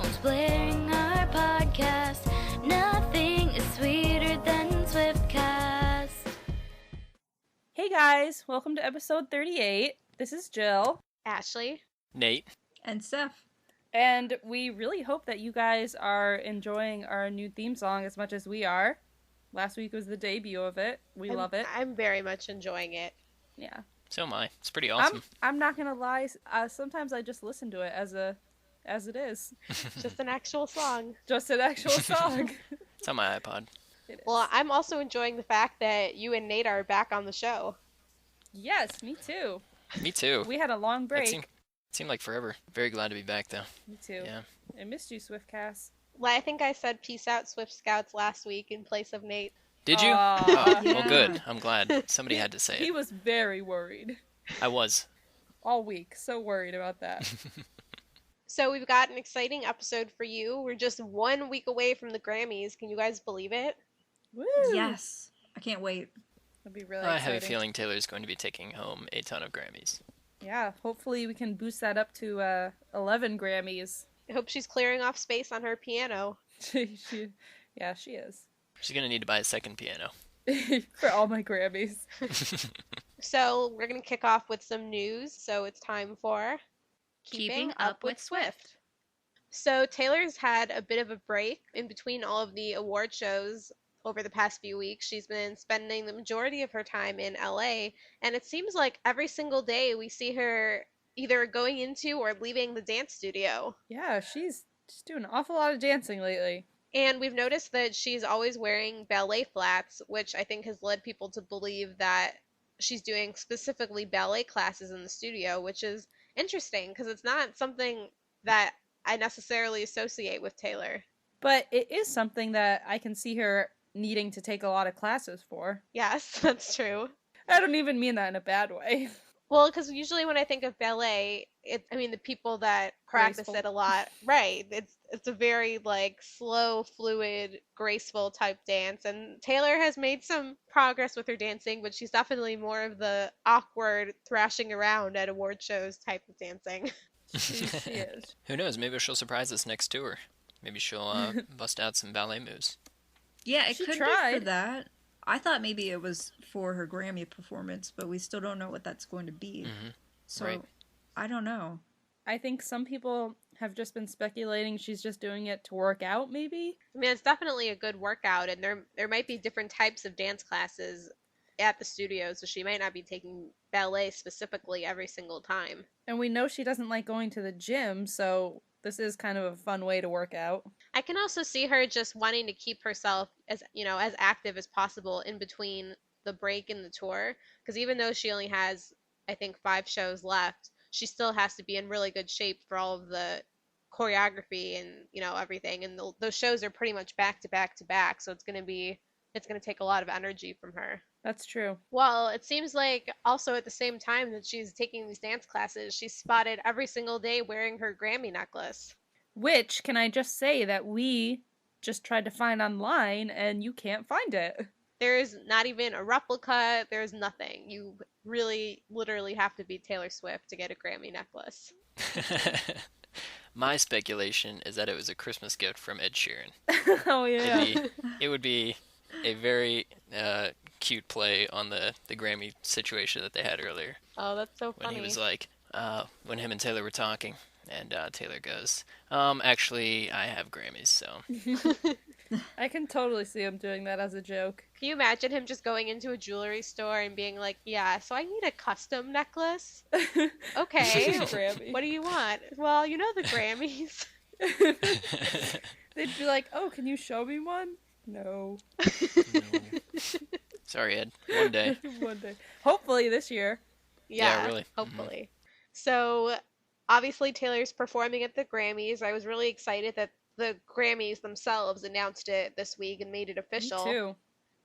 headphones blaring our podcast. Nothing is sweeter than Swiftcast. Hey guys, welcome to episode 38. This is Jill. Ashley. Nate. And Steph. And we really hope that you guys are enjoying our new theme song as much as we are. Last week was the debut of it. We love it. I'm very much enjoying it. Yeah. So am I. It's pretty awesome. I'm not gonna lie. Sometimes I just listen to it as it is. Just an actual song. Just an actual song. It's on my iPod. It is. Well, I'm also enjoying the fact that you and Nate are back on the show. Yes, me too. Me too. We had a long break. It seemed like forever. Very glad to be back, though. Me too. Yeah. I missed you, Swiftcast. Well, I think I said peace out, Swift Scouts, last week in place of Nate. Did you? Aw. Oh, Yeah. well, good. I'm glad. Somebody had to say He it. was very worried I was. all week. So worried about that. So we've got an exciting episode for you. We're just 1 week away from the Grammys. Can you guys believe it? Woo! Yes. I can't wait. That'd be really I exciting. have a feeling Taylor's going to be taking home a ton of Grammys. Yeah, hopefully we can boost that up to 11 Grammys. I hope she's clearing off space on her piano. she is. She's going to need to buy a second piano. For all my Grammys. So we're going to kick off with some news. So it's time for Keeping Up with Swift. So Taylor's had a bit of a break in between all of the award shows over the past few weeks. She's been spending the majority of her time in LA, and it seems like every single day we see her either going into or leaving the dance studio. Yeah, she's doing an awful lot of dancing lately. And we've noticed that she's always wearing ballet flats, which I think has led people to believe that she's doing specifically ballet classes in the studio, which is interesting because it's not something that I necessarily associate with Taylor. But it is something that I can see her needing to take a lot of classes for. Yes, that's true. I don't even mean that in a bad way. Well, because usually when I think of ballet, the people that practice Graceful. it a lot, right? It's a very like slow, fluid, graceful type dance. And Taylor has made some progress with her dancing, but she's definitely more of the awkward thrashing around at award shows type of dancing. She is. Who knows? Maybe she'll surprise us next tour. Maybe she'll bust out some ballet moves. Yeah, it She could be tried. for that. I thought maybe it was for her Grammy performance, but we still don't know what that's going to be. Mm-hmm. So, Right. I don't know. I think some people have just been speculating she's just doing it to work out, maybe? I mean, it's definitely a good workout, and there might be different types of dance classes at the studio, so she might not be taking ballet specifically every single time. And we know she doesn't like going to the gym, so this is kind of a fun way to work out. I can also see her just wanting to keep herself as active as possible in between the break and the tour, because even though she only has, I think, 5 shows left, she still has to be in really good shape for all of the choreography and everything. And those shows are pretty much back to back to back, so it's going to take a lot of energy from her. That's true. Well, it seems like also at the same time that she's taking these dance classes, she's spotted every single day wearing her Grammy necklace. Which, can I just say that we just tried to find online and you can't find it. There's not even a replica. There's nothing. You really, literally have to be Taylor Swift to get a Grammy necklace. My speculation is that it was a Christmas gift from Ed Sheeran. Oh, yeah. It would be a very cute play on the Grammy situation that they had earlier. Oh, that's so When funny. he was like, when him and Taylor were talking, and Taylor goes, actually, I have Grammys, so. I can totally see him doing that as a joke. Can you imagine him just going into a jewelry store and being like, yeah, so I need a custom necklace? Okay, Grammy. what do you want? Well, the Grammys. They'd be like, oh, can you show me one? No. No. Sorry, Ed. One day. One day. Hopefully this year. Yeah, really. Hopefully. So, obviously, Taylor's performing at the Grammys. I was really excited that the Grammys themselves announced it this week and made it official. Me too.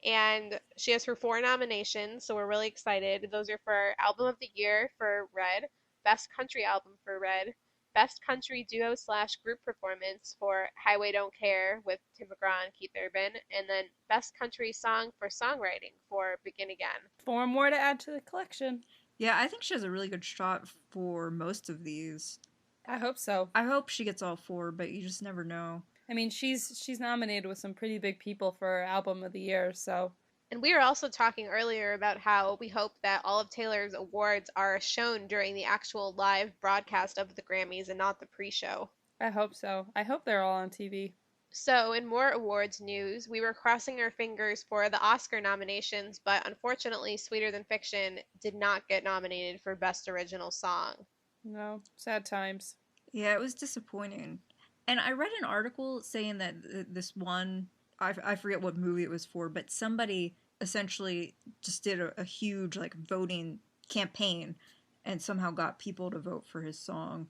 And she has her 4 nominations, so we're really excited. Those are for Album of the Year for Red, Best Country Album for Red, Best Country Duo/Group Performance for Highway Don't Care with Tim McGraw and Keith Urban, and then Best Country Song for Songwriting for Begin Again. 4 more to add to the collection. Yeah, I think she has a really good shot for most of these. I hope so. I hope she gets all 4, but you just never know. I mean, she's nominated with some pretty big people for Album of the Year, so. And we were also talking earlier about how we hope that all of Taylor's awards are shown during the actual live broadcast of the Grammys and not the pre-show. I hope so. I hope they're all on TV. So, in more awards news, we were crossing our fingers for the Oscar nominations, but unfortunately, Sweeter Than Fiction did not get nominated for Best Original Song. No, sad times. Yeah, it was disappointing. And I read an article saying that this one, I forget what movie it was for, but somebody essentially just did a huge like voting campaign and somehow got people to vote for his song.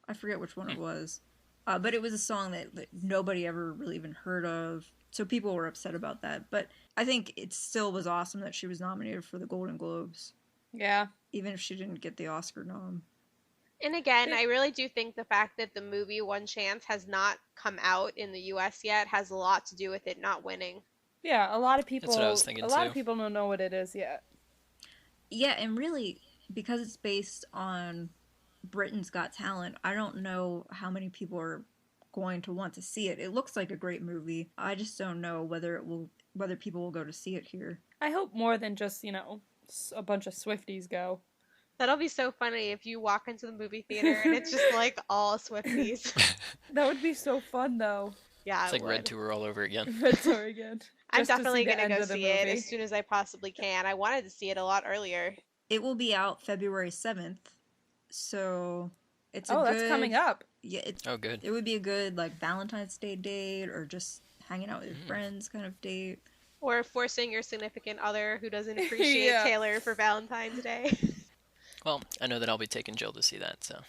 I forget which one it was. But it was a song that nobody ever really even heard of. So people were upset about that. But I think it still was awesome that she was nominated for the Golden Globes. Yeah. Even if she didn't get the Oscar nom. And again, I really do think the fact that the movie One Chance has not come out in the US yet has a lot to do with it not winning. Yeah, a lot of people. That's what I was thinking, a lot too. of people don't know what it is yet. Yeah, and really, because it's based on Britain's Got Talent, I don't know how many people are going to want to see it. It looks like a great movie. I just don't know whether people will go to see it here. I hope more than just, a bunch of Swifties go. That'll be so funny if you walk into the movie theater and it's just like all Swifties. That would be so fun, though. Yeah, It's like Red Tour all over again. Red Tour again. I'm Just to definitely see the going to end go of the see it movie. as soon as I possibly can. I wanted to see it a lot earlier. It will be out February 7th, so it's That's coming up. Yeah, Oh, good. it would be a good like Valentine's Day date or just hanging out with your friends kind of date. Or forcing your significant other who doesn't appreciate Yeah. Taylor for Valentine's Day. Well, I know that I'll be taking Jill to see that, so.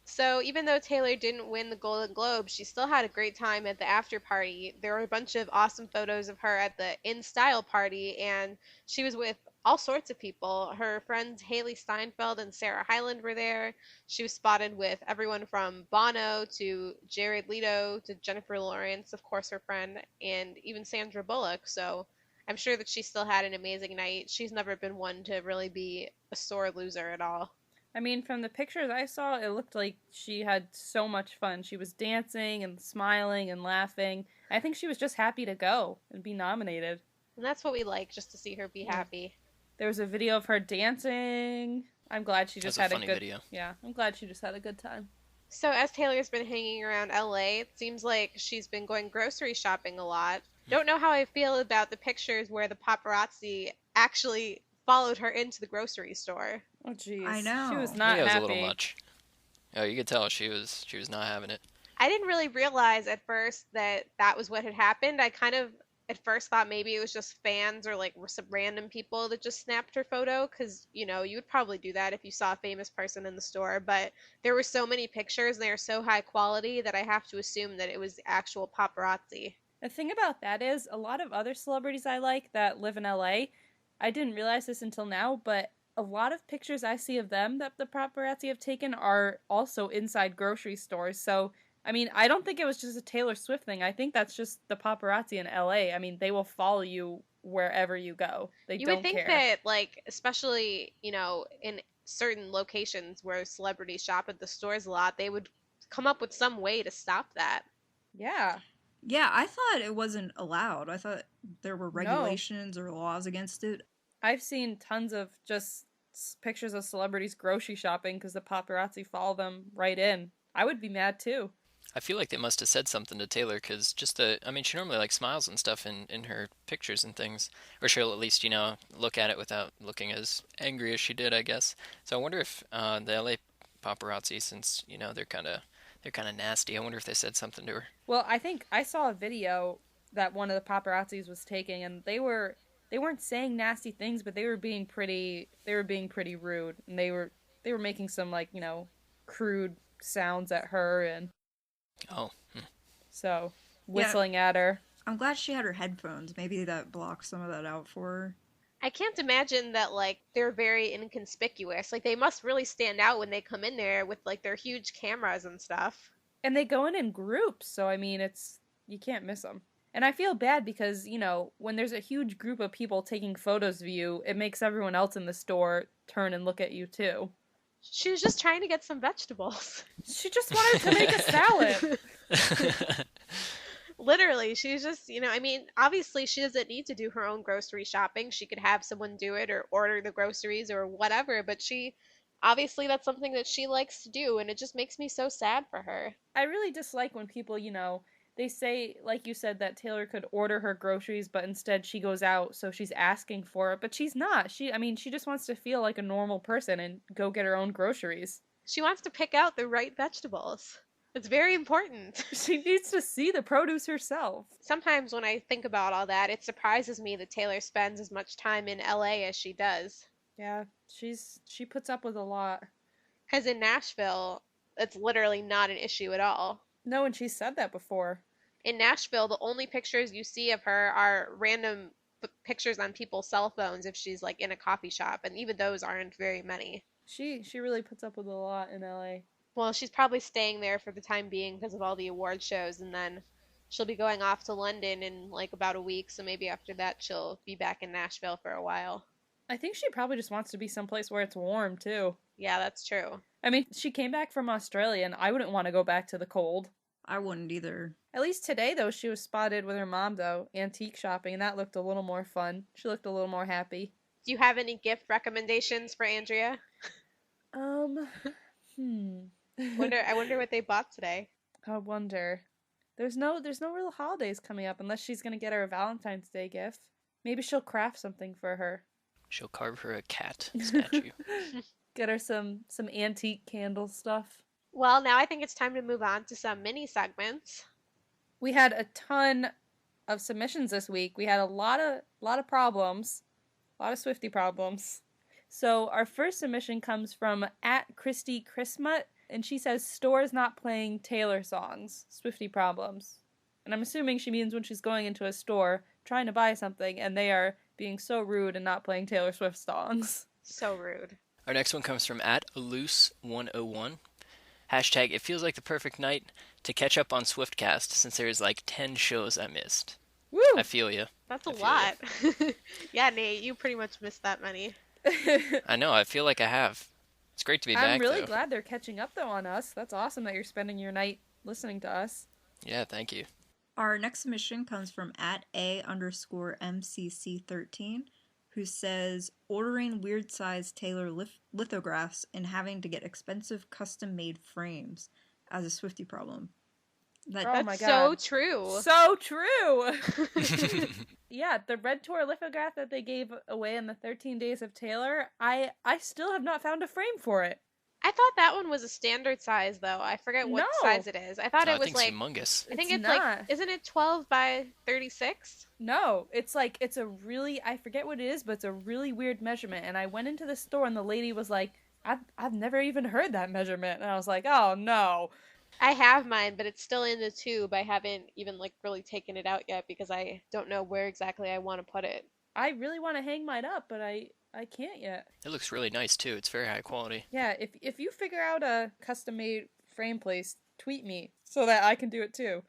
So even though Taylor didn't win the Golden Globe, she still had a great time at the after party. There were a bunch of awesome photos of her at the In Style party, and she was with all sorts of people. Her friends Haley Steinfeld and Sarah Hyland were there. She was spotted with everyone from Bono to Jared Leto to Jennifer Lawrence, of course her friend, and even Sandra Bullock. So I'm sure that she still had an amazing night. She's never been one to really be a sore loser at all. I mean, from the pictures I saw, it looked like she had so much fun. She was dancing and smiling and laughing. I think she was just happy to go and be nominated. And that's what we like, just to see her be happy. There was a video of her dancing. I'm glad she just That's a had funny good video. Yeah, I'm glad she just had a good time. So as Taylor's been hanging around LA, it seems like she's been going grocery shopping a lot. Don't know how I feel about the pictures where the paparazzi actually followed her into the grocery store. Oh jeez. I know. She was not Yeah, it was happy. a little much. Oh, you could tell she was not having it. I didn't really realize at first that that was what had happened. I kind of at first thought maybe it was just fans or like some random people that just snapped her photo because, you would probably do that if you saw a famous person in the store. But there were so many pictures and they are so high quality that I have to assume that it was actual paparazzi. The thing about that is, a lot of other celebrities I like that live in LA, I didn't realize this until now, but a lot of pictures I see of them that the paparazzi have taken are also inside grocery stores. So, I mean, I don't think it was just a Taylor Swift thing. I think that's just the paparazzi in LA. I mean, they will follow you wherever you go. They You don't would think care. that, like, especially, in certain locations where celebrities shop at the stores a lot, they would come up with some way to stop that. Yeah. Yeah, I thought it wasn't allowed. I thought there were regulations or laws against it. I've seen tons of just pictures of celebrities grocery shopping because the paparazzi follow them right in. I would be mad too. I feel like they must have said something to Taylor because she normally like smiles and stuff in her pictures and things, or she'll at least look at it without looking as angry as she did, I guess. So I wonder if the LA paparazzi, since they're kind of nasty, I wonder if they said something to her. Well, I think I saw a video that one of the paparazzis was taking, and they weren't saying nasty things, but they were being pretty rude, and they were making some crude sounds at her, and Oh. so whistling at her. I'm glad she had her headphones. Maybe that blocks some of that out for her. I can't imagine that, like, they're very inconspicuous. Like, they must really stand out when they come in there with, like, their huge cameras and stuff. And they go in groups, so I mean, you can't miss them. And I feel bad because, when there's a huge group of people taking photos of you, it makes everyone else in the store turn and look at you too. She was just trying to get some vegetables. She just wanted to make a salad. Literally, she's just, I mean, obviously she doesn't need to do her own grocery shopping. She could have someone do it or order the groceries or whatever, but obviously that's something that she likes to do, and it just makes me so sad for her. I really dislike when people, they say, like you said, that Taylor could order her groceries, but instead she goes out, so she's asking for it. But she's not. She just wants to feel like a normal person and go get her own groceries. She wants to pick out the right vegetables. It's very important. She needs to see the produce herself. Sometimes when I think about all that, it surprises me that Taylor spends as much time in LA as she does. Yeah, she puts up with a lot. Because in Nashville, it's literally not an issue at all. No, and she said that before. In Nashville, the only pictures you see of her are random pictures on people's cell phones if she's like in a coffee shop, and even those aren't very many. She really puts up with a lot in LA. Well, she's probably staying there for the time being because of all the award shows, and then she'll be going off to London in like about a week, so maybe after that she'll be back in Nashville for a while. I think she probably just wants to be someplace where it's warm, too. Yeah, that's true. I mean, she came back from Australia, and I wouldn't want to go back to the cold. I wouldn't either. At least today, though, she was spotted with her mom, though, antique shopping, and that looked a little more fun. She looked a little more happy. Do you have any gift recommendations for Andrea? I wonder what they bought today. I wonder. There's no real holidays coming up unless she's gonna get her a Valentine's Day gift. Maybe she'll craft something for her. She'll carve her a cat statue. Get her some antique candle stuff. Well, now I think it's time to move on to some mini segments. We had a ton of submissions this week. We had a lot of problems. A lot of Swiftie problems. So our first submission comes from @ChristyChristmut, and she says stores not playing Taylor songs. Swiftie problems. And I'm assuming she means when she's going into a store trying to buy something and they are being so rude and not playing Taylor Swift songs. So rude. Our next one comes from @Aloose101. Hashtag, it feels like the perfect night to catch up on Swiftcast since there's like 10 shows I missed. Woo! I feel you. That's a lot. Yeah, Nate, you pretty much missed that many. I know, I feel like I have. It's great to be back, I'm really though. glad they're catching up, though, on us. That's awesome that you're spending your night listening to us. Yeah, thank you. Our next submission comes from @A_MCC13, who says, ordering weird-sized Taylor lithographs and having to get expensive custom-made frames as a Swiftie problem. Oh my That's God. so true. So true! Yeah, the Red Tour lithograph that they gave away in the 13 Days of Taylor, I still have not found a frame for it. I thought that one was a standard size, though. I forget what No. size it is. I thought No, it was think like, humongous. I think It's it's like, not. isn't it 12 by 36? No, it's a really, I forget what it is, but it's a really weird measurement. And I went into the store and the lady was like, I've never even heard that measurement. And I was like, oh no. I have mine, but it's still in the tube. I haven't even like really taken it out yet because I don't know where exactly I want to put it. I really want to hang mine up, but I can't yet. It looks really nice, too. It's very high quality. Yeah, if you figure out a custom-made frame place, tweet me so that I can do it too.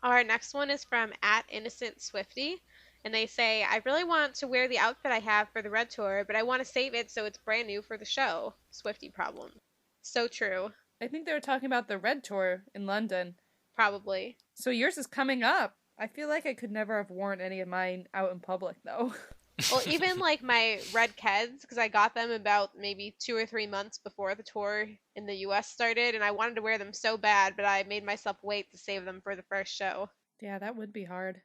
Our next one is from @InnocentSwiftie, and they say, I really want to wear the outfit I have for the Red Tour, but I want to save it so it's brand new for the show. Swiftie problem. So true. I think they were talking about the Red Tour in London. Probably. So yours is coming up. I feel like I could never have worn any of mine out in public, though. Well, even like my red Keds, because I got them about maybe 2 or 3 months before the tour in the US started, and I wanted to wear them so bad, but I made myself wait to save them for the first show. Yeah, that would be hard.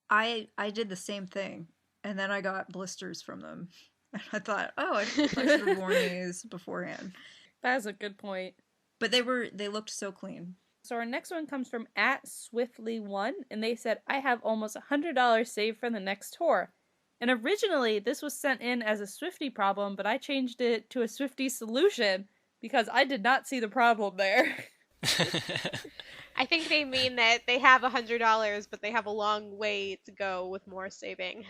I did the same thing, and then I got blisters from them. And I thought, oh, I should have worn these beforehand. That is a good point. But they looked so clean. So our next one comes from @Swiftly1, and they said, I have almost $100 saved for the next tour. And originally, this was sent in as a Swiftie problem, but I changed it to a Swiftie solution because I did not see the problem there. I think they mean that they have $100, but they have a long way to go with more saving.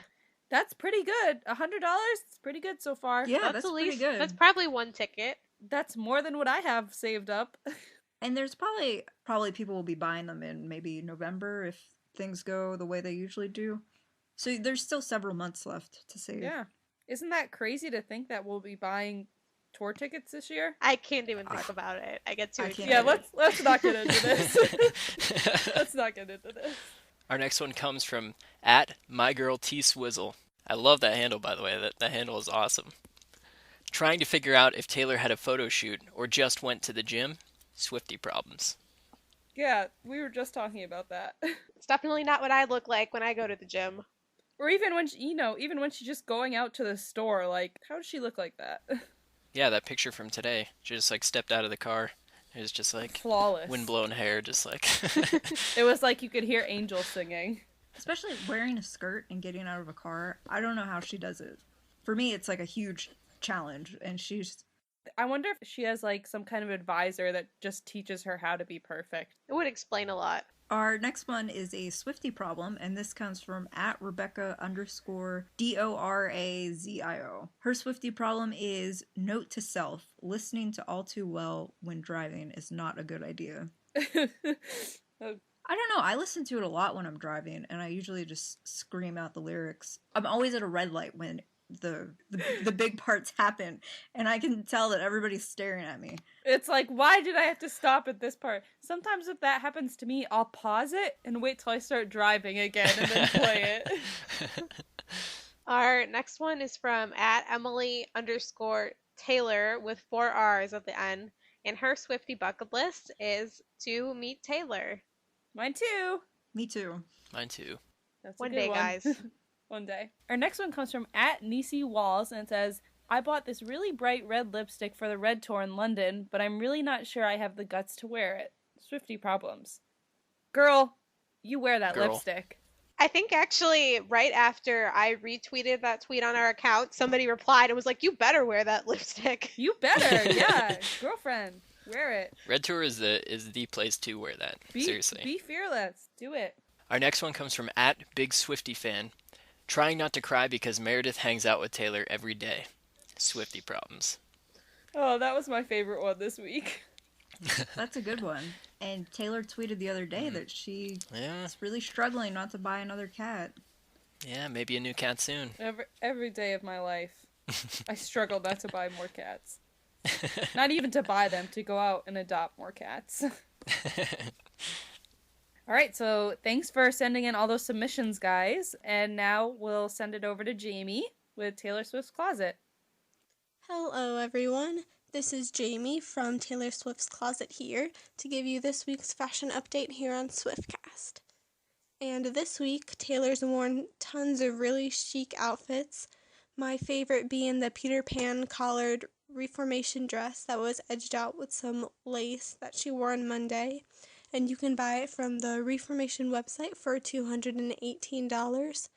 That's pretty good. $100? It's pretty good so far. Yeah, that's at pretty least, good. That's probably one ticket. That's more than what I have saved up. And there's probably people will be buying them in maybe November if things go the way they usually do. So there's still several months left to save. Yeah. Isn't that crazy to think that we'll be buying tour tickets this year? I can't even think about it. I get too I can't excited. Yeah, let's not get into this. Let's not get into this. Our next one comes from @mygirltswizzle. I love that handle, by the way. That handle is awesome. Trying to figure out if Taylor had a photo shoot or just went to the gym. Swiftie problems. Yeah, we were just talking about that. It's definitely not what I look like when I go to the gym. Or even when she, even when she's just going out to the store, like, how does she look like that? Yeah, that picture from today. She just like stepped out of the car. It was just like flawless. Windblown hair, just like. It was like you could hear angels singing. Especially wearing a skirt and getting out of a car. I don't know how she does it. For me, it's like a huge challenge, and I wonder if she has like some kind of advisor that just teaches her how to be perfect. It would explain a lot. Our next one is a Swiftie problem, and this comes from @Rebecca_DORAZIO. Her Swiftie problem is, note to self, listening to All Too Well when driving is not a good idea. I don't know, I listen to it a lot when I'm driving, and I usually just scream out the lyrics. I'm always at a red light when the big parts happen, and I can tell that everybody's staring at me. It's like, why did I have to stop at this part? Sometimes if that happens to me, I'll pause it and wait till I start driving again and then play it. Our next one is from @Emily_Taylor with 4 R's at the end. And her Swiftie bucket list is to meet Taylor. Mine too. Me too. Mine too. That's One a good day, one. guys. One day. Our next one comes from @Nisi Walls, and it says, I bought this really bright red lipstick for the Red Tour in London, but I'm really not sure I have the guts to wear it. Swiftie problems. Girl, you wear that lipstick. I think actually right after I retweeted that tweet on our account, somebody replied and was like, you better wear that lipstick. You better, yeah. Girlfriend, wear it. Red Tour is the place to wear that. Seriously. Be fearless. Do it. Our next one comes from @BigSwiftyFan. Trying not to cry because Meredith hangs out with Taylor every day. Swiftie problems. Oh, that was my favorite one this week. That's a good one. And Taylor tweeted the other day that she is really struggling not to buy another cat. Yeah, maybe a new cat soon. Every day of my life, I struggle not to buy more cats. Not even to buy them, to go out and adopt more cats. All right, so thanks for sending in all those submissions, guys. And now we'll send it over to Jamie with Taylor Swift's Closet. Hello, everyone. This is Jamie from Taylor Swift's Closet here to give you this week's fashion update here on Swiftcast. And this week, Taylor's worn tons of really chic outfits, my favorite being the Peter Pan collared Reformation dress that was edged out with some lace that she wore on Monday. And you can buy it from the Reformation website for $218.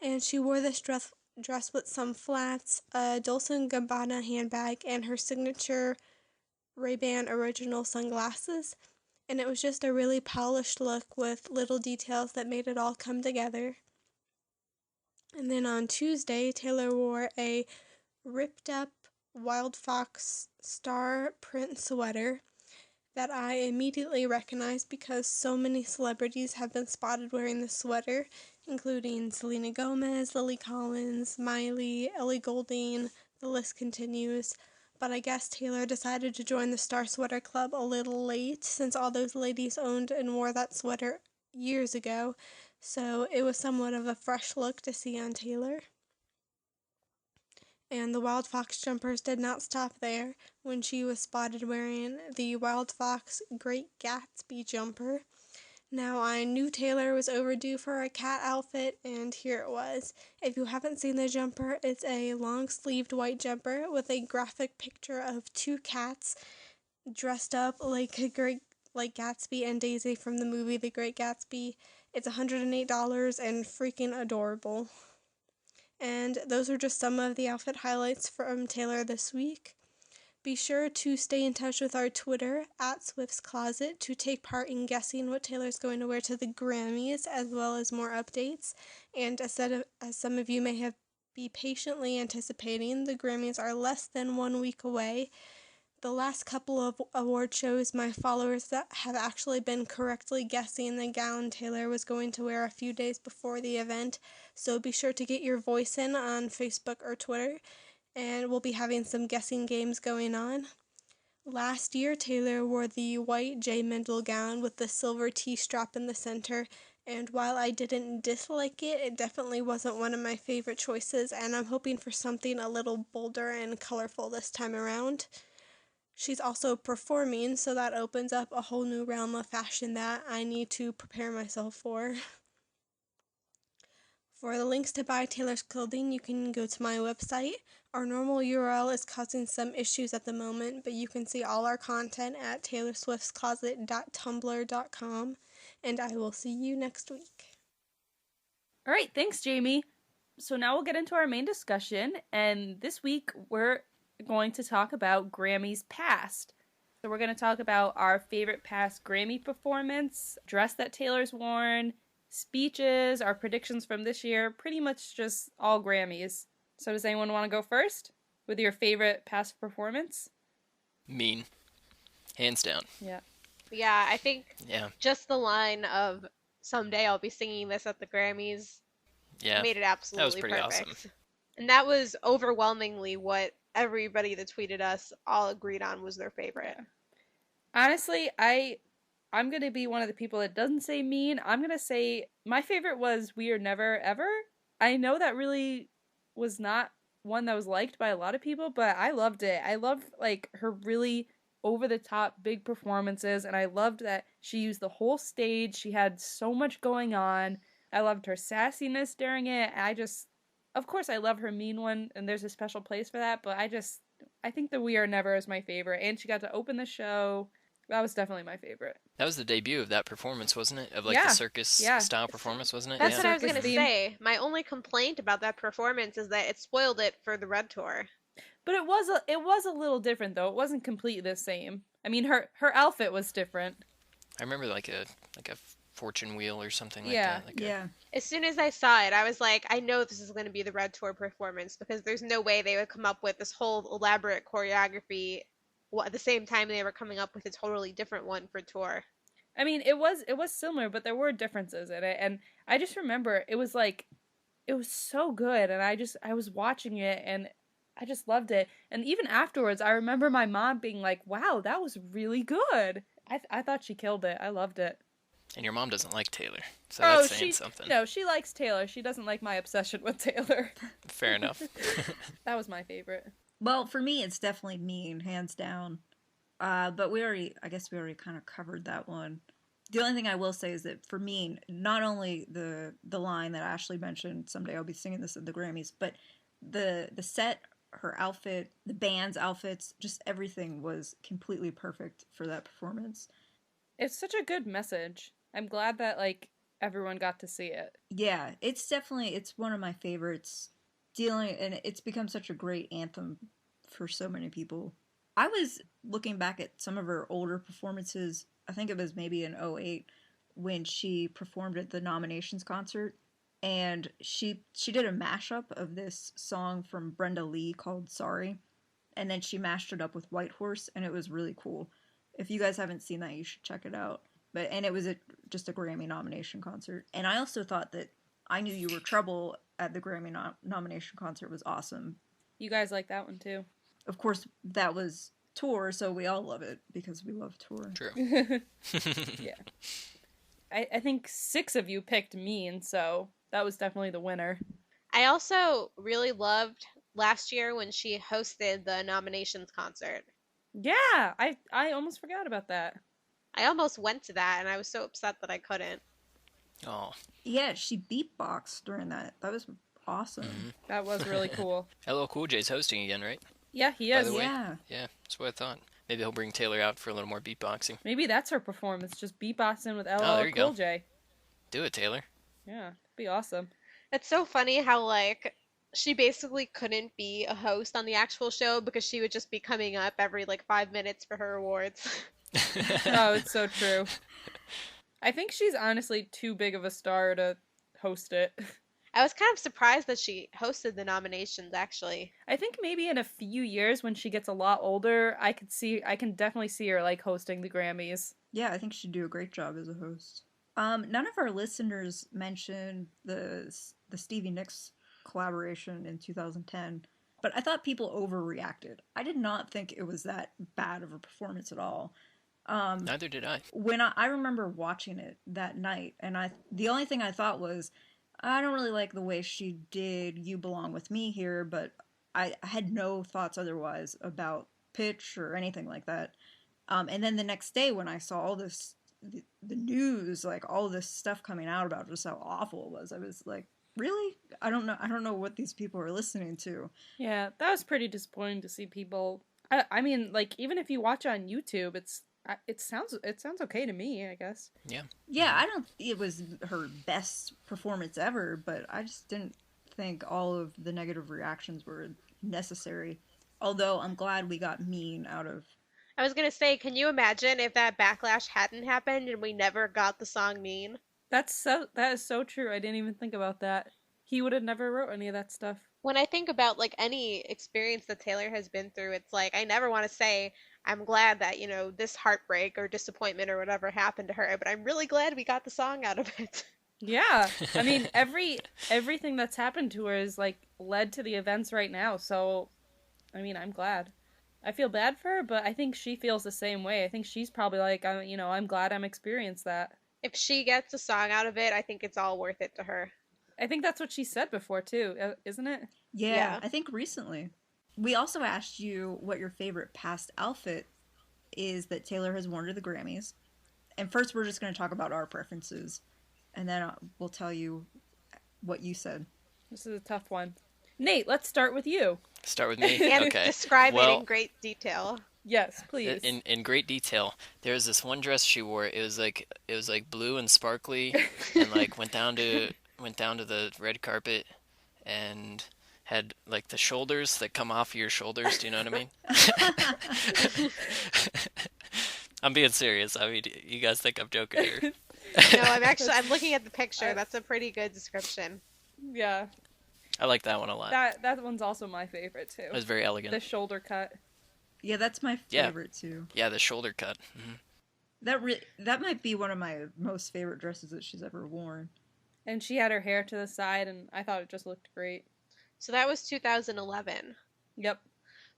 And she wore this dress with some flats, a Dolce & Gabbana handbag, and her signature Ray-Ban original sunglasses. And it was just a really polished look with little details that made it all come together. And then on Tuesday, Taylor wore a ripped up Wild Fox star print sweater that I immediately recognized because so many celebrities have been spotted wearing this sweater, including Selena Gomez, Lily Collins, Miley, Ellie Goulding, the list continues. But I guess Taylor decided to join the Star Sweater Club a little late since all those ladies owned and wore that sweater years ago, so it was somewhat of a fresh look to see on Taylor. And the Wild Fox jumpers did not stop there when she was spotted wearing the Wild Fox Great Gatsby jumper. Now, I knew Taylor was overdue for a cat outfit, and here it was. If you haven't seen the jumper, it's a long-sleeved white jumper with a graphic picture of 2 cats dressed up like Gatsby and Daisy from the movie The Great Gatsby. It's $108 and freaking adorable. And those are just some of the outfit highlights from Taylor this week. Be sure to stay in touch with our Twitter @SwiftsCloset to take part in guessing what Taylor's going to wear to the Grammys, as well as more updates. And as some of you may be patiently anticipating, the Grammys are less than 1 week away. The last couple of award shows, my followers that have actually been correctly guessing the gown Taylor was going to wear a few days before the event, so be sure to get your voice in on Facebook or Twitter. and we'll be having some guessing games going on. Last year, Taylor wore the white J. Mendel gown with the silver T-strap in the center, and while I didn't dislike it, it definitely wasn't one of my favorite choices, and I'm hoping for something a little bolder and colorful this time around. She's also performing, so that opens up a whole new realm of fashion that I need to prepare myself for. For the links to buy Taylor's clothing, you can go to my website. Our normal URL is causing some issues at the moment, but you can see all our content at taylorswiftscloset.tumblr.com, and I will see you next week. All right, thanks, Jamie. So now we'll get into our main discussion, and this week we're going to talk about Grammys past. So we're going to talk about our favorite past Grammy performance, dress that Taylor's worn, speeches, our predictions from this year, pretty much just all Grammys. So does anyone want to go first with your favorite past performance? Mean. Hands down. Yeah. Yeah, I think Yeah. just the line of "someday I'll be singing this at the Grammys" Yeah. made it absolutely That was pretty perfect. awesome. And that was overwhelmingly what everybody that tweeted us all agreed on was their favorite. Honestly, I'm going to be one of the people that doesn't say mean. I'm going to say my favorite was We Are Never Ever. I know that really was not one that was liked by a lot of people, but I loved it. I loved like her really over the top big performances, and I loved that she used the whole stage. She had so much going on. I loved her sassiness during it. Of course I love her mean one, and there's a special place for that, but I think the We Are Never is my favorite, and she got to open the show. That was definitely my favorite. That was the debut of that performance, wasn't it? Of like Yeah. the circus Yeah. style performance, wasn't it? That's Yeah. what I was Circus going to theme. say. My only complaint about that performance is that it spoiled it for the Red Tour. But it was a little different though. It wasn't completely the same. I mean, her outfit was different. I remember like a fortune wheel or something like Yeah. that. Like Yeah. As soon as I saw it, I was like, I know this is going to be the Red Tour performance because there's no way they would come up with this whole elaborate choreography at the same time they were coming up with a totally different one for tour. I mean, it was similar, but there were differences in it, and I just remember it was so good, and I was watching it, and I just loved it. And even afterwards, I remember my mom being like, "Wow, that was really good." I thought she killed it. I loved it. And your mom doesn't like Taylor, so that's saying something. No, she likes Taylor. She doesn't like my obsession with Taylor. Fair enough. That was my favorite. Well, for me, it's definitely Mean, hands down. But I guess we already kind of covered that one. The only thing I will say is that for Mean, not only the line that Ashley mentioned, someday I'll be singing this at the Grammys, but the set, her outfit, the band's outfits, just everything was completely perfect for that performance. It's such a good message. I'm glad that like everyone got to see it. Yeah, it's one of my favorites. And it's become such a great anthem for so many people. I was looking back at some of her older performances. I think it was maybe in 2008 when she performed at the nominations concert, and she did a mashup of this song from Brenda Lee called Sorry, and then she mashed it up with White Horse, and it was really cool. If you guys haven't seen that, you should check it out. And it was just a Grammy nomination concert. And I also thought that I Knew You Were Trouble at the Grammy nomination concert was awesome. You guys like that one too? Of course, that was Tour, so we all love it because we love Tour. True. Yeah. I think 6 of you picked Mean, so that was definitely the winner. I also really loved last year when she hosted the nominations concert. Yeah, I almost forgot about that. I almost went to that and I was so upset that I couldn't. Oh. Yeah, she beatboxed during that. That was awesome. Mm-hmm. That was really cool. LL Cool J's hosting again, right? Yeah, he By is. the way. Yeah. Yeah, that's what I thought. Maybe he'll bring Taylor out for a little more beatboxing. Maybe that's her performance, just beatboxing with Oh, LL there you Cool go. J. Do it, Taylor. Yeah, it'd be awesome. It's so funny how, like, she basically couldn't be a host on the actual show because she would just be coming up every, 5 minutes for her awards. Oh, it's so true. I think she's honestly too big of a star to host it. I was kind of surprised that she hosted the nominations, actually. I think maybe in a few years when she gets a lot older, I can definitely see her hosting the Grammys. Yeah, I think she'd do a great job as a host. None of our listeners mentioned the Stevie Nicks collaboration in 2010. but I thought people overreacted. I did not think it was that bad of a performance at all. Neither did I. When I remember watching it that night, and the only thing I thought was, I don't really like the way she did You Belong With Me here, but I had no thoughts otherwise about pitch or anything like that. And then the next day when I saw all this, the news, like all this stuff coming out about just how awful it was, I was like, really? I don't know what these people are listening to. Yeah, that was pretty disappointing to see people. I mean, like, even if you watch it on YouTube, it sounds okay to me, I guess. Yeah, I don't think it was her best performance ever, but I just didn't think all of the negative reactions were necessary. Although I'm glad we got Mean out of. I was gonna say, can you imagine if that backlash hadn't happened and we never got the song Mean? That is so true. I didn't even think about that. He would have never wrote any of that stuff. When I think about like any experience that Taylor has been through, it's like I never want to say I'm glad that, this heartbreak or disappointment or whatever happened to her, but I'm really glad we got the song out of it. Yeah. I mean, everything that's happened to her is like led to the events right now. So, I mean, I'm glad. I feel bad for her, but I think she feels the same way. I think she's probably like, I'm glad I'm experienced that. If she gets a song out of it, I think it's all worth it to her. I think that's what she said before, too, isn't it? Yeah, I think recently. We also asked you what your favorite past outfit is that Taylor has worn to the Grammys. And first, we're just going to talk about our preferences. And then we'll tell you what you said. This is a tough one. Nate, let's start with you. Start with me? And Okay. describe it in great detail. Yes, please. In great detail. There was this one dress she wore. It was like blue and sparkly, and like went down to the red carpet, and had like the shoulders that come off your shoulders. Do you know what I mean? I'm being serious. I mean, you guys think I'm joking here? No, I'm looking at the picture. That's a pretty good description. Yeah. I like that one a lot. That one's also my favorite, too. It was very elegant. The shoulder cut. Yeah, that's my favorite, too. Yeah, the shoulder cut. Mm-hmm. That might be one of my most favorite dresses that she's ever worn. And she had her hair to the side, and I thought it just looked great. So that was 2011. Yep.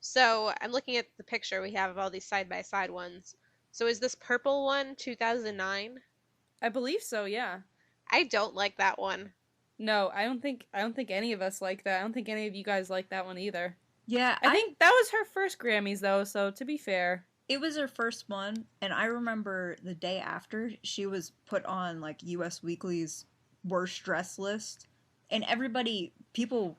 So I'm looking at the picture we have of all these side-by-side ones. So is this purple one 2009? I believe so, yeah. I don't like that one. No, I don't think any of us like that. I don't think any of you guys like that one either. Yeah, I think that was her first Grammys, though, so to be fair. It was her first one, and I remember the day after, she was put on, like, Us Weekly's worst dress list, and people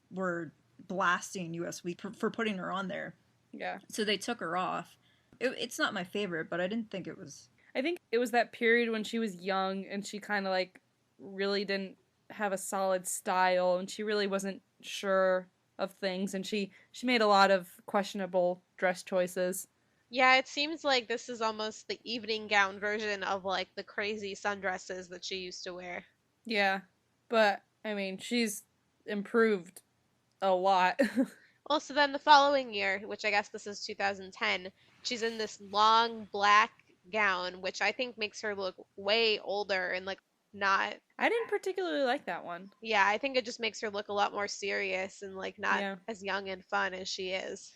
were blasting Us Week for putting her on there. Yeah. So they took her off. It's not my favorite, but I didn't think it was... I think it was that period when she was young, and she kind of, like, really didn't have a solid style, and she really wasn't sure of things, and she made a lot of questionable dress choices. Yeah, it seems like this is almost the evening gown version of like the crazy sundresses that she used to wear. Yeah, but I mean, she's improved a lot. Well, so then the following year, which I guess this is 2010, she's in this long black gown, which I think makes her look way older and like not... I didn't particularly like that one. Yeah, I think it just makes her look a lot more serious and like not Yeah. as young and fun as she is.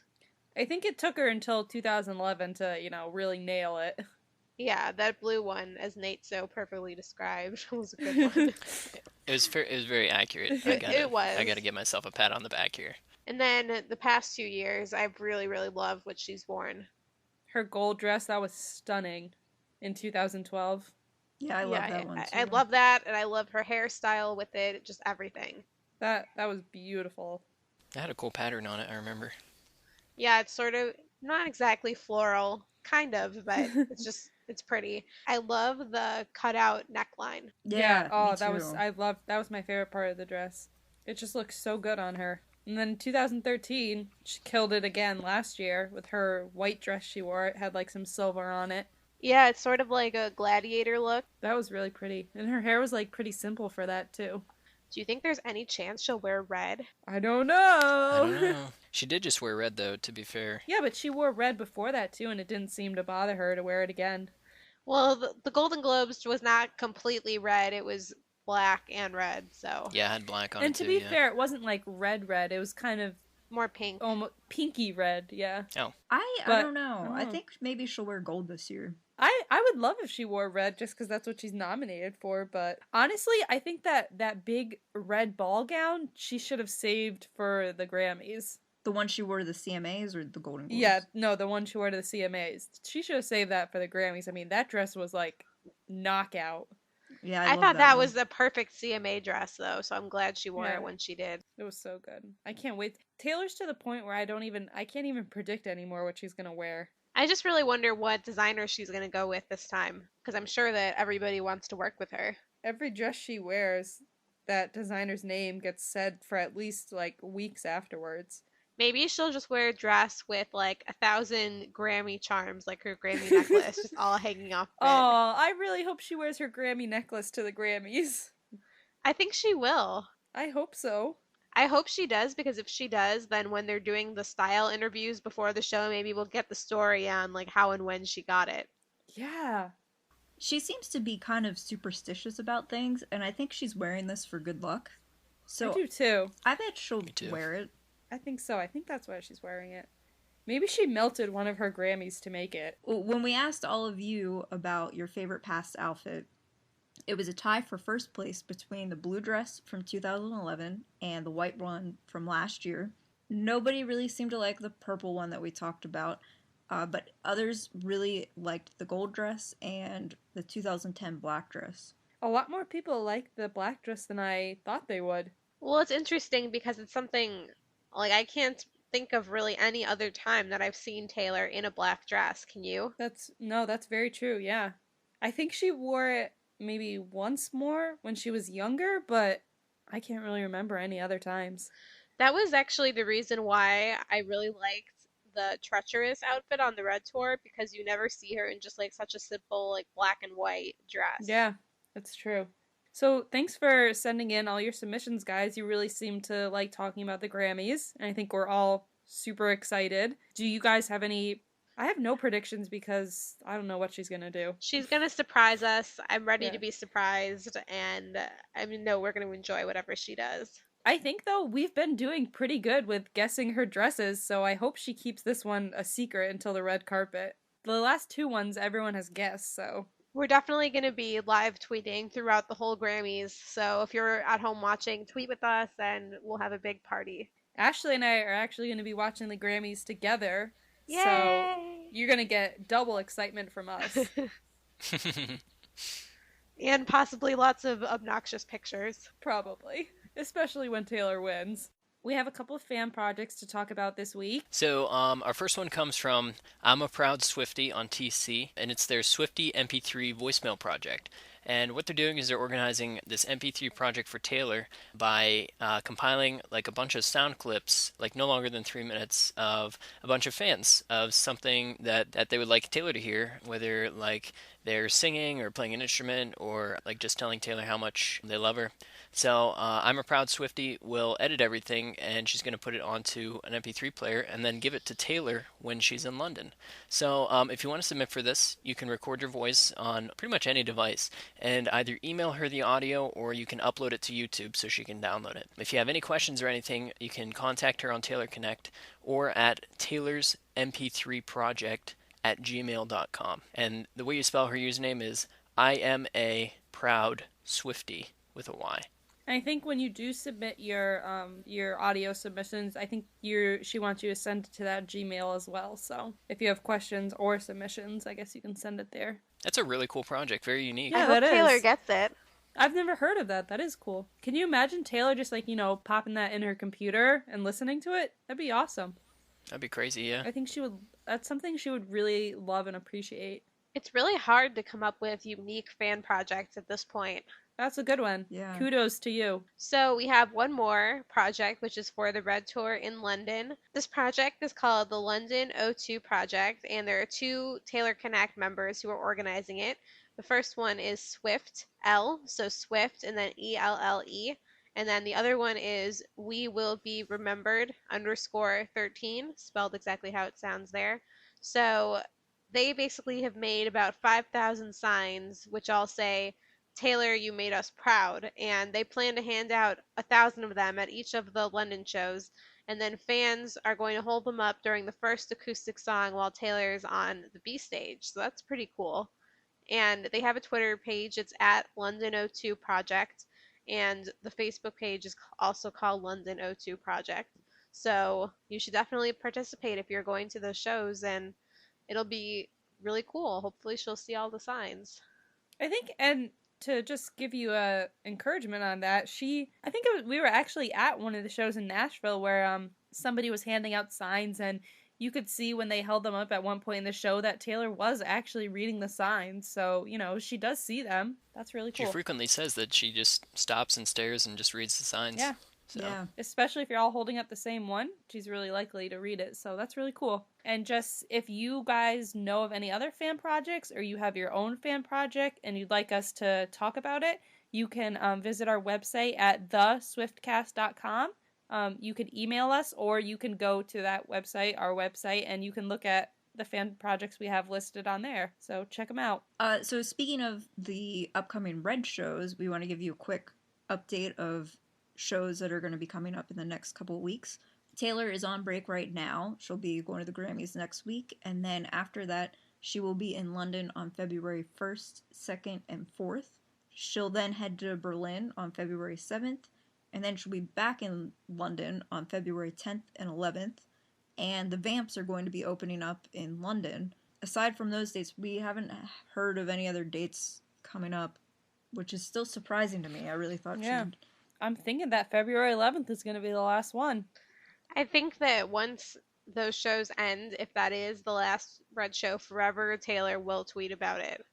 I think it took her until 2011 to, really nail it. Yeah, that blue one, as Nate so perfectly described, was a good one. It was very accurate. It was. I gotta give myself a pat on the back here. And then the past 2 years, I've really, really loved what she's worn. Her gold dress, that was stunning in 2012. Yeah, I love that one too. I love that, and I love her hairstyle with it, just everything. That was beautiful. It had a cool pattern on it, I remember. Yeah, it's sort of not exactly floral, kind of, but it's pretty. I love the cutout neckline. Yeah. Oh, me that was my favorite part of the dress. It just looks so good on her. And then 2013, she killed it again last year with her white dress she wore. It had like some silver on it. Yeah, it's sort of like a gladiator look. That was really pretty. And her hair was like pretty simple for that too. Do you think there's any chance she'll wear red? I don't know. I don't know. She did just wear red, though, to be fair. Yeah, but she wore red before that too, and it didn't seem to bother her to wear it again. Well, the Golden Globes was not completely red. It was black and red, so... Yeah, it had black on And it, to too, be yeah. fair, it wasn't like red. It was kind of More pink. Pinky red, yeah. Oh. I But- don't know. I oh. think maybe she'll wear gold this year. I would love if she wore red just because that's what she's nominated for, but honestly, I think that big red ball gown she should have saved for the Grammys. The one she wore to the CMAs or the Golden Globes? Yeah, no, the one she wore to the CMAs. She should have saved that for the Grammys. I mean, that dress was like knockout. Yeah, I love thought that one. was the perfect CMA dress, though, so I'm glad she wore Yeah. it when she did. It was so good. I can't wait. Taylor's to the point where I can't even predict anymore what she's gonna wear. I just really wonder what designer she's going to go with this time, because I'm sure that everybody wants to work with her. Every dress she wears, that designer's name gets said for at least like weeks afterwards. Maybe she'll just wear a dress with like 1,000 Grammy charms, like her Grammy necklace, just all hanging off of it. Oh, I really hope she wears her Grammy necklace to the Grammys. I think she will. I hope so. I hope she does, because if she does, then when they're doing the style interviews before the show, maybe we'll get the story on like how and when she got it. Yeah. She seems to be kind of superstitious about things, and I think she's wearing this for good luck. So I do too. I bet she'll Me too. wear it. I think so. I think that's why she's wearing it. Maybe she melted one of her Grammys to make it. When we asked all of you about your favorite past outfit, it was a tie for first place between the blue dress from 2011 and the white one from last year. Nobody really seemed to like the purple one that we talked about, but others really liked the gold dress and the 2010 black dress. A lot more people like the black dress than I thought they would. Well, it's interesting because it's something like I can't think of really any other time that I've seen Taylor in a black dress. Can you? That's very true, yeah. I think she wore it maybe once more when she was younger, but I can't really remember any other times. That was actually the reason why I really liked the Treacherous outfit on the Red Tour, because you never see her in just like such a simple like black and white dress. Yeah, that's true. So thanks for sending in all your submissions, guys. You really seem to like talking about the Grammys, and I think we're all super excited. Do you guys have any... I have no predictions because I don't know what she's going to do. She's going to surprise us. I'm ready Yeah. to be surprised, and I know we're going to enjoy whatever she does. I think, though, we've been doing pretty good with guessing her dresses, so I hope she keeps this one a secret until the red carpet. The last two ones everyone has guessed, so... We're definitely going to be live tweeting throughout the whole Grammys, so if you're at home watching, tweet with us, and we'll have a big party. Ashley and I are actually going to be watching the Grammys together, Yay! so you're going to get double excitement from us. And possibly lots of obnoxious pictures. Probably. Especially when Taylor wins. We have a couple of fan projects to talk about this week. So our first one comes from I'm a Proud Swiftie on TC, and it's their Swiftie MP3 voicemail project. And what they're doing is they're organizing this MP3 project for Taylor by compiling like a bunch of sound clips, like no longer than 3 minutes, of a bunch of fans of something that they would like Taylor to hear, whether like they're singing or playing an instrument or like just telling Taylor how much they love her. So I'm a Proud Swiftie will edit everything, and she's going to put it onto an MP3 player and then give it to Taylor when she's in London. So if you want to submit for this, you can record your voice on pretty much any device and either email her the audio or you can upload it to YouTube so she can download it. If you have any questions or anything, you can contact her on Taylor Connect or at taylorsmp3project@gmail.com. And the way you spell her username is I am a Proud Swiftie with a Y. And I think when you do submit your audio submissions, I think she wants you to send it to that Gmail as well. So if you have questions or submissions, I guess you can send it there. That's a really cool project, very unique. Yeah, I hope that Taylor is. gets it. I've never heard of that. That is cool. Can you imagine Taylor just like, popping that in her computer and listening to it? That'd be awesome. That'd be crazy, yeah. I think that's something she would really love and appreciate. It's really hard to come up with unique fan projects at this point. That's a good one. Yeah. Kudos to you. So we have one more project, which is for the Red Tour in London. This project is called the London O2 Project, and there are two Taylor Connect members who are organizing it. The first one is Swift L, so Swift and then ELLE. And then the other one is We Will Be Remembered _13, spelled exactly how it sounds there. So they basically have made about 5,000 signs, which all say, Taylor, you made us proud. And they plan to hand out 1,000 of them at each of the London shows. And then fans are going to hold them up during the first acoustic song while Taylor's on the B stage. So that's pretty cool. And they have a Twitter page. It's at London O2 Project. And the Facebook page is also called London O2 Project. So you should definitely participate if you're going to those shows, and it'll be really cool. Hopefully she'll see all the signs. I think, and to just give you a encouragement on that, I think we were actually at one of the shows in Nashville where somebody was handing out signs, and you could see when they held them up at one point in the show that Taylor was actually reading the signs. So, she does see them. That's really cool. She frequently says that she just stops and stares and just reads the signs. Yeah. So. Yeah. Especially if you're all holding up the same one, she's really likely to read it. So that's really cool. And just if you guys know of any other fan projects or you have your own fan project and you'd like us to talk about it, you can visit our website at theswiftcast.com. You can email us, or you can go to that website, our website, and you can look at the fan projects we have listed on there. So check them out. So speaking of the upcoming Red shows, we want to give you a quick update of shows that are going to be coming up in the next couple of weeks. Taylor is on break right now. She'll be going to the Grammys next week, and then after that, she will be in London on February 1st, 2nd, and 4th. She'll then head to Berlin on February 7th, and then she'll be back in London on February 10th and 11th, and the Vamps are going to be opening up in London. Aside from those dates, we haven't heard of any other dates coming up, which is still surprising to me. I really thought she'd... I'm thinking that February 11th is going to be the last one. I think that once those shows end, if that is the last Red show forever, Taylor will tweet about it.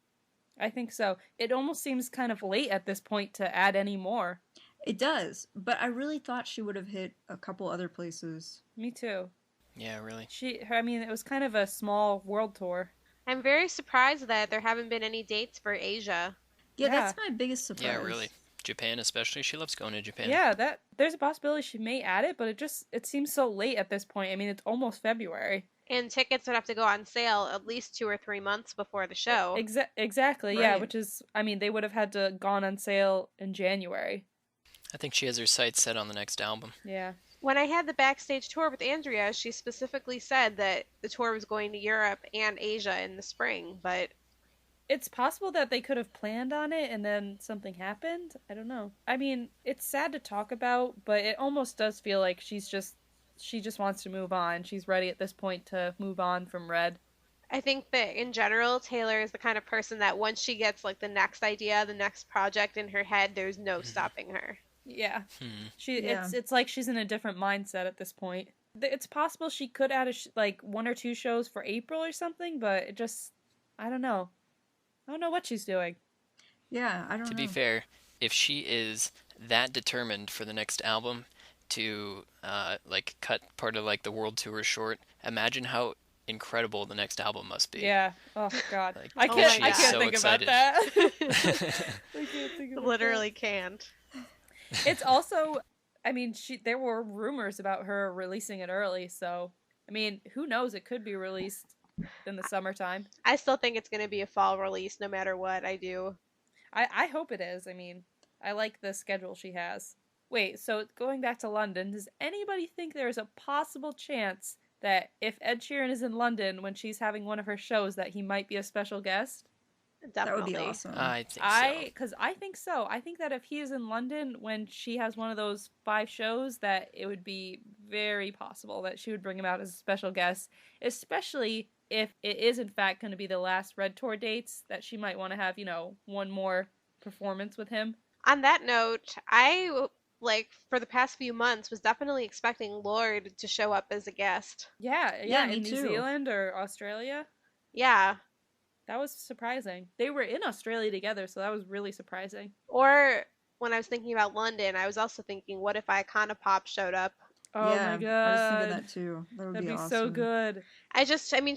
I think so. It almost seems kind of late at this point to add any more. It does, but I really thought she would have hit a couple other places. Me too. Yeah, really. It was kind of a small world tour. I'm very surprised that there haven't been any dates for Asia. Yeah, that's my biggest surprise. Yeah, really. Japan especially. She loves going to Japan. Yeah, there's a possibility she may add it, but it seems so late at this point. I mean, it's almost February. And tickets would have to go on sale at least 2 or 3 months before the show. Exactly, right. Yeah, which is, they would have had to gone on sale in January. I think she has her sights set on the next album. Yeah. When I had the backstage tour with Andrea, she specifically said that the tour was going to Europe and Asia in the spring, but... It's possible that they could have planned on it and then something happened. I don't know. I mean, it's sad to talk about, but it almost does feel like she just wants to move on. She's ready at this point to move on from Red. I think that in general, Taylor is the kind of person that once she gets like the next idea, the next project in her head, there's no stopping her. Yeah. It's like she's in a different mindset at this point. It's possible she could add like 1 or 2 shows for April or something, but it just, I don't know. I don't know what she's doing. Yeah, I don't know. To be fair, if she is that determined for the next album to cut part of like the world tour short, imagine how incredible the next album must be. Yeah. Oh God. Like, I can't so think excited. about that. I can't think about Literally can't. It's also, there were rumors about her releasing it early, so who knows? It could be released in the summertime. I still think it's going to be a fall release no matter what I do. I hope it is. I like the schedule she has. Wait, so going back to London, does anybody think there's a possible chance that if Ed Sheeran is in London when she's having one of her shows that he might be a special guest? Definitely. That would be awesome. I think so. Because I think so. I think that if he is in London when she has one of those 5 shows, that it would be very possible that she would bring him out as a special guest, especially if it is in fact going to be the last Red Tour dates, that she might want to have, one more performance with him. On that note, I, for the past few months, was definitely expecting Lorde to show up as a guest. Yeah, me in New too. Zealand or Australia. Yeah. That was surprising. They were in Australia together, so that was really surprising. Or when I was thinking about London, I was also thinking, what if Iconopop showed up? Oh yeah, my God. I was thinking that too. That'd be be awesome. so good.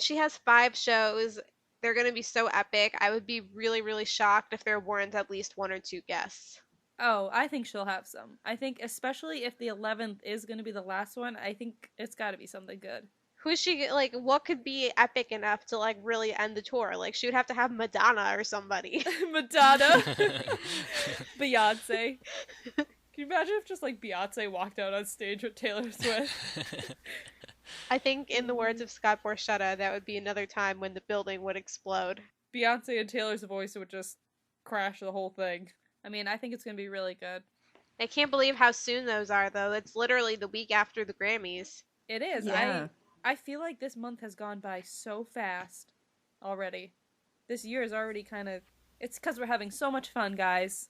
She has 5 shows. They're going to be so epic. I would be really, really shocked if there weren't at least 1 or 2 guests. Oh, I think she'll have some. I think especially if the 11th is going to be the last one, I think it's got to be something good. Who's she, what could be epic enough to, really end the tour? She would have to have Madonna or somebody. Madonna. Beyonce. Can you imagine if just like Beyonce walked out on stage with Taylor Swift? I think, in the words of Scott Borchetta, that would be another time when the building would explode. Beyonce and Taylor's voice would just crash the whole thing. I mean, I think it's going to be really good. I can't believe how soon those are, though. It's literally the week after the Grammys. It is. Yeah. I feel like this month has gone by so fast already. This year is already kind of... It's because we're having so much fun, guys.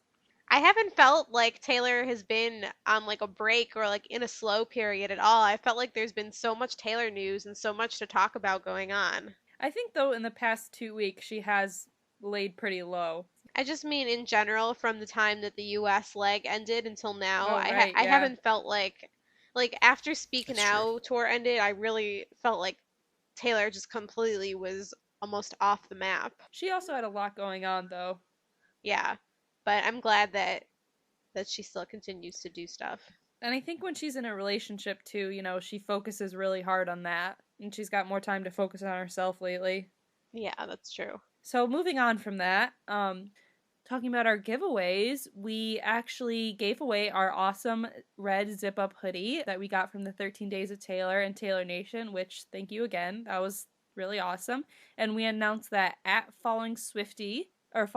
I haven't felt like Taylor has been on like a break or like in a slow period at all. I felt like there's been so much Taylor news and so much to talk about going on. I think, though, in the past 2 weeks, she has laid pretty low. I just mean in general, from the time that the US leg ended until now, Oh, right, I yeah. haven't felt like after Speak That's Now tour ended, I really felt like Taylor just completely was almost off the map. She also had a lot going on, though. Yeah, but I'm glad that she still continues to do stuff. And I think when she's in a relationship, too, you know, she focuses really hard on that. And she's got more time to focus on herself lately. Yeah, that's true. So moving on from that, talking about our giveaways, we actually gave away our awesome red zip-up hoodie that we got from the 13 Days of Taylor and Taylor Nation, which, thank you again, that was really awesome. And we announced that Falling Swiftly, was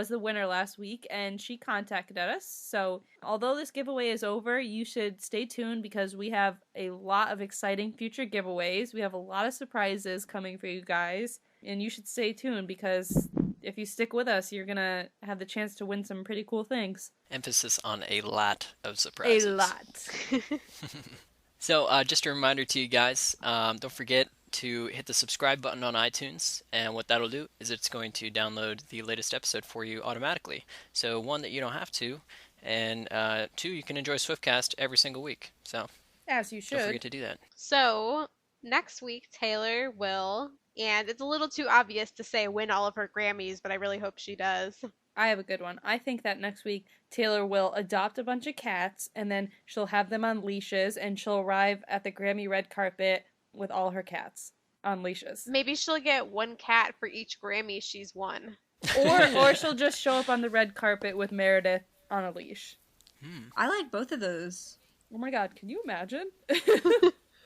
the winner last week, and she contacted us. So although this giveaway is over, you should stay tuned because we have a lot of exciting future giveaways. We have a lot of surprises coming for you guys, and you should stay tuned because if you stick with us, you're gonna have the chance to win some pretty cool things. Emphasis on a lot of surprises. A lot. So just a reminder to you guys, don't forget to hit the subscribe button on iTunes, and what that'll do is it's going to download the latest episode for you automatically. So one, that you don't have to, and two, you can enjoy Swiftcast every single week. So As you should. don't forget to do that. So next week, Taylor will, and it's a little too obvious to say win all of her Grammys, but I really hope she does. I have a good one. I think that next week Taylor will adopt a bunch of cats, and then she'll have them on leashes, and she'll arrive at the Grammy red carpet with all her cats on leashes. Maybe she'll get one cat for each Grammy she's won. Or she'll just show up on the red carpet with Meredith on a leash. I like both of those. Oh my god, can you imagine?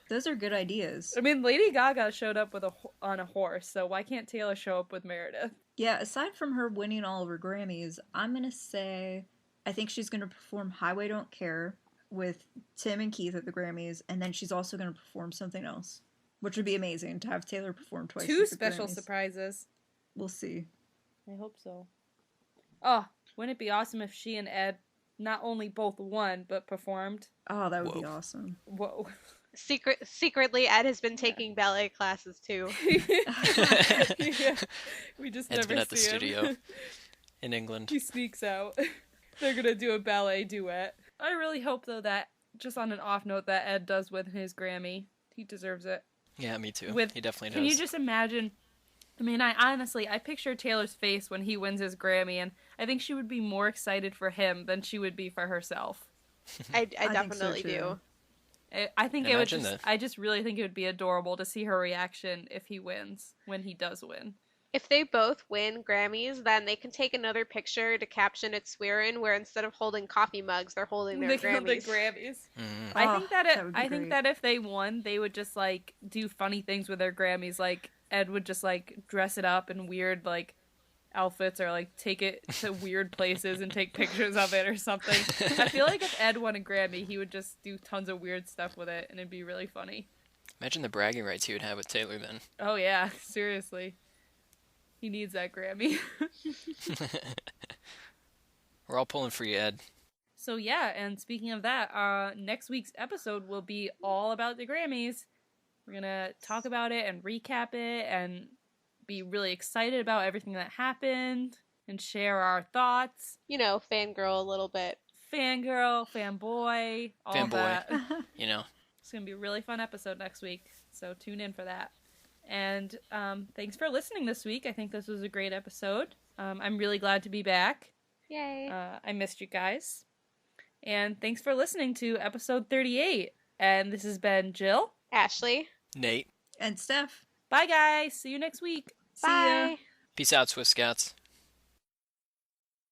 Those are good ideas. I mean, Lady Gaga showed up on a horse, so why can't Taylor show up with Meredith? Yeah, aside from her winning all of her Grammys, I'm going to say I think she's going to perform Highway Don't Care with Tim and Keith at the Grammys, and then she's also going to perform something else, which would be amazing to have Taylor perform twice. Two at the special Grammys. surprises. We'll see. I hope so. Oh, wouldn't it be awesome if she and Ed not only both won, but performed? Oh, that would be Whoa. awesome. Whoa. Secretly, Ed has been taking ballet classes too. Yeah. We just Ed's never been at the see him. studio in England. He sneaks out. They're gonna do a ballet duet. I really hope, though, that, just on an off note, that Ed does win his Grammy. He deserves it. Yeah, me too. With- He definitely Can does. you just imagine? I mean, I picture Taylor's face when he wins his Grammy, and I think she would be more excited for him than she would be for herself. I think so, definitely too. do. I think it would Imagine just, that. I just really think it would be adorable to see her reaction if he wins, when he does win. If they both win Grammys, then they can take another picture to caption it swearing, where instead of holding coffee mugs, they're holding their They hold the Grammys. Grammys. Mhm. I Oh, think that that would be I think great. that if they won, they would just like do funny things with their Grammys. Like Ed would just like dress it up in weird like outfits, or like take it to weird places and take pictures of it or something. I feel like if Ed won a Grammy, he would just do tons of weird stuff with it, and it'd be really funny. Imagine the bragging rights he would have with Taylor then. Oh yeah, seriously, he needs that Grammy. We're all pulling for you, Ed. So yeah, and speaking of that, next week's episode will be all about the Grammys. We're gonna talk about it and recap it and be really excited about everything that happened and share our thoughts. You know, fangirl a little bit. Fangirl, fanboy, all Fanboy. that. You know. It's gonna be a really fun episode next week, so tune in for that. And thanks for listening this week. I think this was a great episode. I'm really glad to be back. Yay. I missed you guys. And thanks for listening to episode 38. And this has been Jill. Ashley. Nate. And Steph. Bye, guys. See you next week. See ya. Bye. Peace out, Swift Scouts.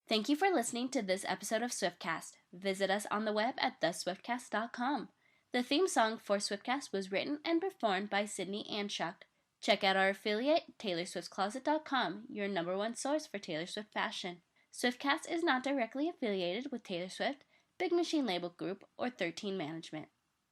Thank you for listening to this episode of Swiftcast. Visit us on the web at theswiftcast.com. The theme song for Swiftcast was written and performed by Sydney Anschuck. Check out our affiliate, TaylorswiftCloset.com, your #1 source for Taylor Swift fashion. Swiftcast is not directly affiliated with Taylor Swift, Big Machine Label Group, or 13 Management.